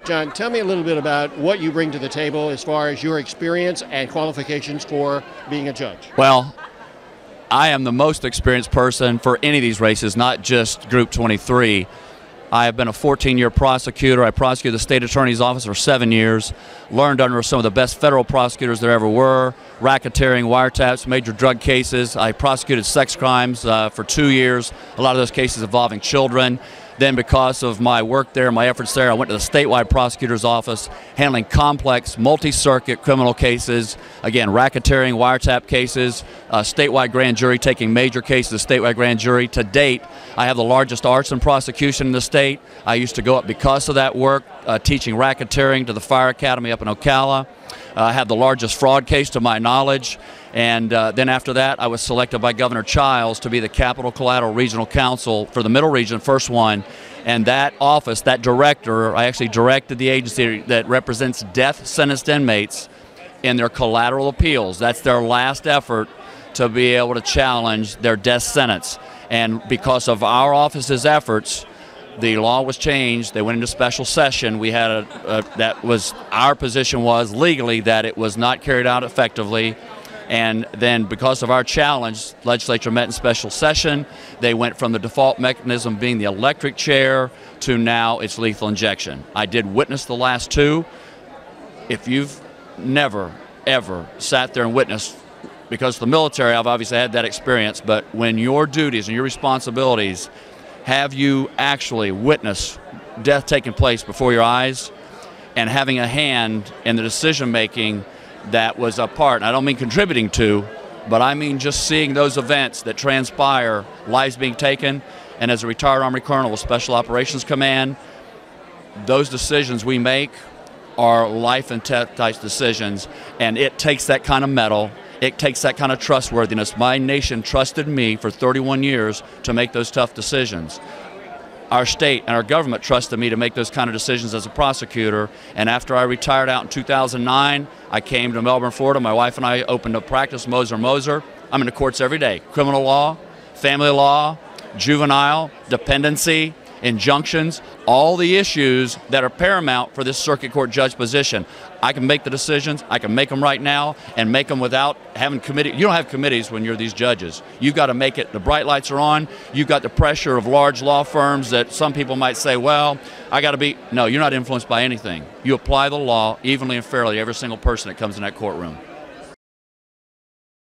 John, tell me a little bit about what you bring to the table as far as your experience and qualifications for being a judge. Well, I am the most experienced person for any of these races, not just Group 23. I have been a 14-year prosecutor. I prosecuted the state attorney's office for 7 years, learned under some of the best federal prosecutors there ever were, racketeering, wiretaps, major drug cases. I prosecuted sex crimes for 2 years, a lot of those cases involving children. Then because of my work there, my efforts there, I went to the statewide prosecutor's office handling complex multi-circuit criminal cases, again, racketeering, wiretap cases, statewide grand jury taking major cases, statewide grand jury. To date, I have the largest arson prosecution in the state. I used to go up because of that work, teaching racketeering to the Fire Academy up in Ocala. I have the largest fraud case to my knowledge. And then after that, I was selected by Governor Childs to be the Capital Collateral Regional Counsel for the Middle Region, first one. And that office, that director, I actually directed the agency that represents death-sentenced inmates in their collateral appeals. That's their last effort to be able to challenge their death sentence. And because of our office's efforts, the law was changed. They went into special session. We had that was our position was legally that it was not carried out effectively. And then because of our challenge, legislature met in special session. They went from the default mechanism being the electric chair to now it's lethal injection. I did witness the last two. If you've never, ever sat there and witnessed, because the military, I've obviously had that experience, but when your duties and your responsibilities have you actually witness death taking place before your eyes and having a hand in the decision making that was a part, and I don't mean contributing to, but I mean just seeing those events that transpire, lives being taken, and as a retired Army Colonel with Special Operations Command, those decisions we make are life and death type decisions, and it takes that kind of mettle, it takes that kind of trustworthiness. My nation trusted me for 31 years to make those tough decisions. Our state and our government trusted me to make those kind of decisions as a prosecutor, and after I retired out in 2009, I came to Melbourne, Florida. My wife and I opened a practice, Moser. I'm in the courts every day. Criminal law, family law, juvenile, dependency, injunctions, all the issues that are paramount for this circuit court judge position. I can make the decisions, I can make them right now, and make them without having committee. You don't have committees when you're these judges. You've got to make it, the bright lights are on, you've got the pressure of large law firms that some people might say, well, I got to be, no, you're not influenced by anything. You apply the law evenly and fairly to every single person that comes in that courtroom.